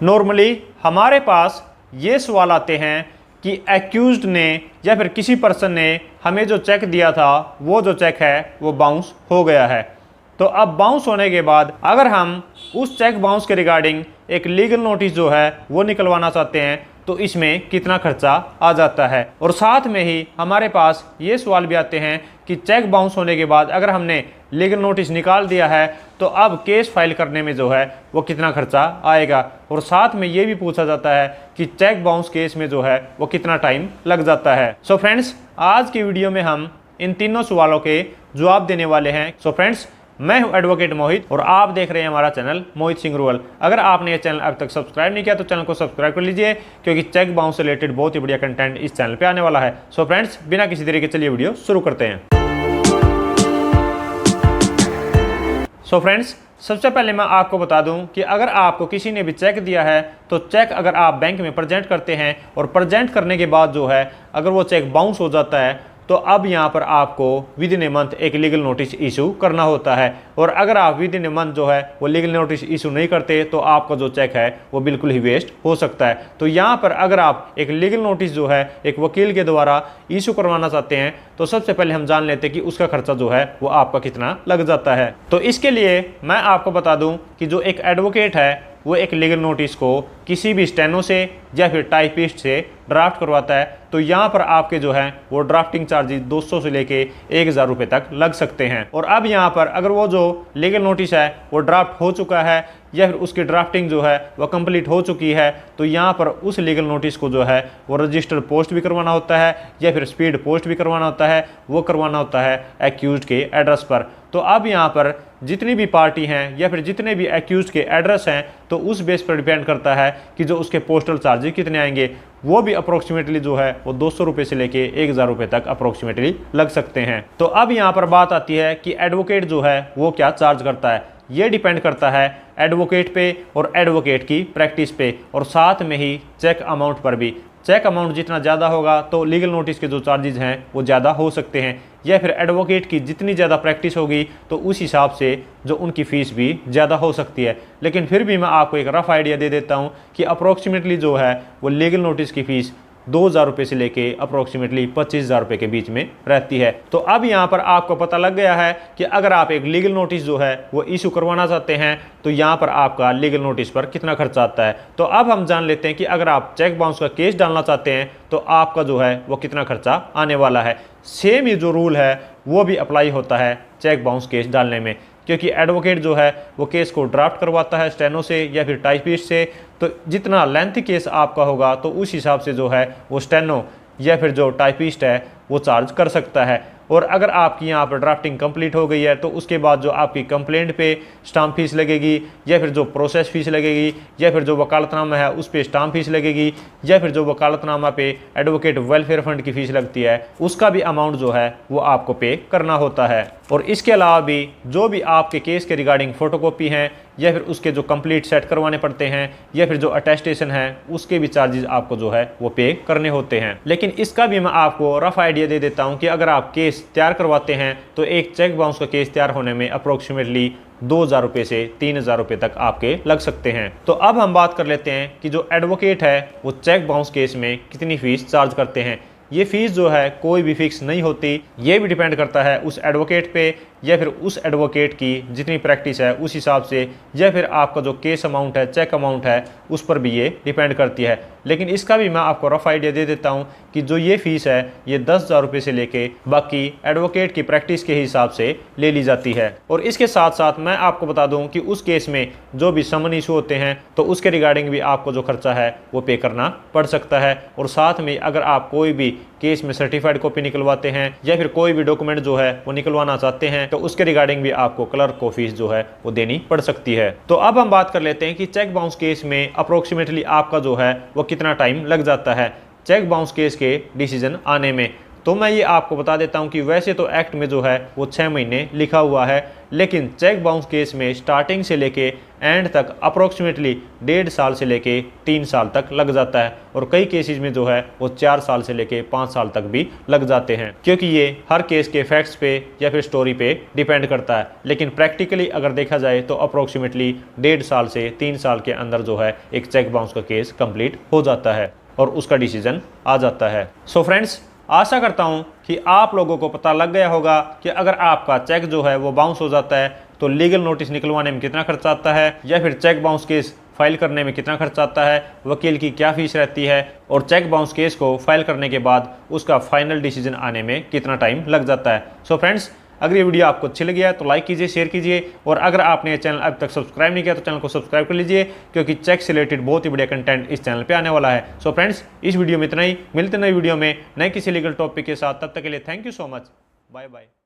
Normally हमारे पास ये सवाल आते हैं कि एक्यूज्ड ने या फिर किसी पर्सन ने हमें जो चेक दिया था वो जो चेक है वो बाउंस हो गया है। तो अब बाउंस होने के बाद अगर हम उस चेक बाउंस के रिगार्डिंग एक लीगल नोटिस जो है वो निकलवाना चाहते हैं तो इसमें कितना खर्चा आ जाता है। और साथ में ही हमारे पास ये सवाल भी आते हैं कि चेक बाउंस होने के बाद अगर हमने लीगल नोटिस निकाल दिया है तो अब केस फाइल करने में जो है वो कितना खर्चा आएगा। और साथ में ये भी पूछा जाता है कि चेक बाउंस केस में जो है वो कितना टाइम लग जाता है। सो फ्रेंड्स, आज की वीडियो में हम इन तीनों सवालों के जवाब देने वाले हैं। सो फ्रेंड्स, मैं हूं एडवोकेट मोहित और आप देख रहे हैं हमारा चैनल मोहित सिंह रूरल। अगर आपने ये चैनल अब तक सब्सक्राइब नहीं किया तो चैनल को सब्सक्राइब कर लीजिए, क्योंकि चेक बाउंस से रिलेटेड बहुत ही बढ़िया कंटेंट इस चैनल पे आने वाला है। सो फ्रेंड्स, बिना किसी देरी के चलिए वीडियो शुरू करते हैं। सो फ्रेंड्स, सबसे पहले मैं आपको बता दूं कि अगर आपको किसी ने भी चेक दिया है तो चेक अगर आप बैंक में प्रेजेंट करते हैं और प्रेजेंट करने के बाद जो है अगर वो चेक बाउंस हो जाता है तो अब यहाँ पर आपको विद इन ए मंथ एक लीगल नोटिस इशू करना होता है। और अगर आप विद इन ए मंथ जो है वो लीगल नोटिस इशू नहीं करते तो आपका जो चेक है वो बिल्कुल ही वेस्ट हो सकता है। तो यहाँ पर अगर आप एक लीगल नोटिस जो है एक वकील के द्वारा इशू करवाना चाहते हैं तो सबसे पहले हम जान लेते हैं कि उसका खर्चा जो है वो आपका कितना लग जाता है। तो इसके लिए मैं आपको बता दूं कि जो एक एडवोकेट है वो एक लीगल नोटिस को किसी भी स्टेनो से या फिर टाइपिस्ट से ड्राफ्ट करवाता है तो यहाँ पर आपके जो है वो ड्राफ्टिंग चार्जेस 200 से लेके 1000 रुपये तक लग सकते हैं। और अब यहाँ पर अगर वो जो लीगल नोटिस है वो ड्राफ्ट हो चुका है या फिर उसकी ड्राफ्टिंग जो है वो कंप्लीट हो चुकी है तो यहाँ पर उस लीगल नोटिस को जो है वो रजिस्टर्ड पोस्ट भी करवाना होता है या फिर स्पीड पोस्ट भी करवाना होता है, वो करवाना होता है एक्यूज्ड के एड्रेस पर। तो अब यहाँ पर जितनी भी पार्टी हैं या फिर जितने भी एक्यूज्ड के एड्रेस हैं तो उस बेस पर डिपेंड करता है कि जो उसके पोस्टल चार्जेस कितने आएंगे, वो भी अप्रोक्सीमेटली जो है वो 200 रुपये से लेके 1000 रुपये तक अप्रोक्सीमेटली लग सकते हैं। तो अब यहाँ पर बात आती है कि एडवोकेट जो है वो क्या चार्ज करता है। ये डिपेंड करता है एडवोकेट पे और एडवोकेट की प्रैक्टिस पे और साथ में ही चेक अमाउंट पर भी। चेक अमाउंट जितना ज़्यादा होगा तो लीगल नोटिस के जो चार्जेस हैं वो ज़्यादा हो सकते हैं, या फिर एडवोकेट की जितनी ज़्यादा प्रैक्टिस होगी तो उस हिसाब से जो उनकी फ़ीस भी ज़्यादा हो सकती है। लेकिन फिर भी मैं आपको एक रफ़ आइडिया दे देता हूँ कि अप्रोक्सीमेटली जो है वो लीगल नोटिस की फ़ीस 2000 रुपये से लेके अप्रोक्सीमेटली 25000 रुपये के बीच में रहती है। तो अब यहाँ पर आपको पता लग गया है कि अगर आप एक लीगल नोटिस जो है वो इशू करवाना चाहते हैं तो यहाँ पर आपका लीगल नोटिस पर कितना खर्चा आता है। तो अब हम जान लेते हैं कि अगर आप चेक बाउंस का केस डालना चाहते हैं तो आपका जो है वो कितना खर्चा आने वाला है। सेम ही जो रूल है वो भी अप्लाई होता है चेक बाउंस केस डालने में, क्योंकि एडवोकेट जो है वो केस को ड्राफ्ट करवाता है स्टेनो से या फिर टाइपिस्ट से। तो जितना लेंथी केस आपका होगा तो उस हिसाब से जो है वो स्टेनो या फिर जो टाइपिस्ट है वो चार्ज कर सकता है। और अगर आपकी यहाँ पर ड्राफ्टिंग कंप्लीट हो गई है तो उसके बाद जो आपकी कंप्लेंट पे स्टाम्प फीस लगेगी या फिर जो प्रोसेस फीस लगेगी या फिर जो वकालतनामा है उस पर स्टाम्प फीस लगेगी या फिर जो वकालतनामा पे एडवोकेट वेलफेयर फंड की फ़ीस लगती है उसका भी अमाउंट जो है वो आपको पे करना होता है। और इसके अलावा भी जो भी आपके केस के रिगार्डिंग फ़ोटोकॉपी हैं या फिर उसके जो कंप्लीट सेट करवाने पड़ते हैं या फिर जो अटेस्टेशन है उसके भी चार्जेस आपको जो है वो पे करने होते हैं। लेकिन इसका भी मैं आपको रफ आइडिया दे देता हूँ कि अगर आप केस तैयार करवाते हैं तो एक चेक बाउंस का केस तैयार होने में अप्रोक्सीमेटली 2000 रुपये से 3000 रुपये तक आपके लग सकते हैं। तो अब हम बात कर लेते हैं कि जो एडवोकेट है वो चेक बाउंस केस में कितनी फ़ीस चार्ज करते हैं। ये फ़ीस जो है कोई भी फिक्स नहीं होती, ये भी डिपेंड करता है उस एडवोकेट पे या फिर उस एडवोकेट की जितनी प्रैक्टिस है उस हिसाब से, या फिर आपका जो केस अमाउंट है चेक अमाउंट है उस पर भी ये डिपेंड करती है। लेकिन इसका भी मैं आपको रफ आइडिया दे देता हूँ कि जो ये फ़ीस है ये 10,000 रुपये से लेके बाकी एडवोकेट की प्रैक्टिस के हिसाब से ले ली जाती है। और इसके साथ साथ मैं आपको बता दूँ कि उस केस में जो भी समन इशू होते हैं तो उसके रिगार्डिंग भी आपको जो खर्चा है वो पे करना पड़ सकता है। और साथ में अगर आप कोई भी केस में सर्टिफाइड कॉपी निकलवाते हैं या फिर कोई भी डॉक्यूमेंट जो है वो निकलवाना चाहते हैं तो उसके रिगार्डिंग भी आपको क्लर्क को फीस जो है वो देनी पड़ सकती है। तो अब हम बात कर लेते हैं कि चेक बाउंस केस में अप्रोक्सीमेटली आपका जो है वो कितना टाइम लग जाता है चेक बाउंस केस के डिसीजन आने में। तो मैं ये आपको बता देता हूँ कि वैसे तो एक्ट में जो है वो 6 महीने लिखा हुआ है, लेकिन चेक बाउंस केस में स्टार्टिंग से लेके एंड तक अप्रोक्सीमेटली 1.5 साल से लेके 3 साल तक लग जाता है, और कई केसेस में जो है वो 4 साल से लेके 5 साल तक भी लग जाते हैं, क्योंकि ये हर केस के फैक्ट्स पे या फिर स्टोरी पे डिपेंड करता है। लेकिन प्रैक्टिकली अगर देखा जाए तो अप्रोक्सीमेटली 1.5 साल से 3 साल के अंदर जो है एक चेक बाउंस का केस कंप्लीट हो जाता है और उसका डिसीजन आ जाता है। सो फ्रेंड्स, आशा करता हूं कि आप लोगों को पता लग गया होगा कि अगर आपका चेक जो है वो बाउंस हो जाता है तो लीगल नोटिस निकलवाने में कितना खर्चा आता है, या फिर चेक बाउंस केस फाइल करने में कितना खर्चा आता है, वकील की क्या फीस रहती है, और चेक बाउंस केस को फाइल करने के बाद उसका फाइनल डिसीजन आने में कितना टाइम लग जाता है। सो फ्रेंड्स, अगर ये वीडियो आपको अच्छी लगी है तो लाइक कीजिए, शेयर कीजिए, और अगर आपने ये चैनल अब तक सब्सक्राइब नहीं किया तो चैनल को सब्सक्राइब कर लीजिए, क्योंकि चेक से रिलेटेड बहुत ही बढ़िया कंटेंट इस चैनल पे आने वाला है। सो फ्रेंड्स, इस वीडियो में इतना ही, मिलते नए वीडियो में नए किसी लीगल टॉपिक के साथ, तब तक के लिए thank you so much, bye bye.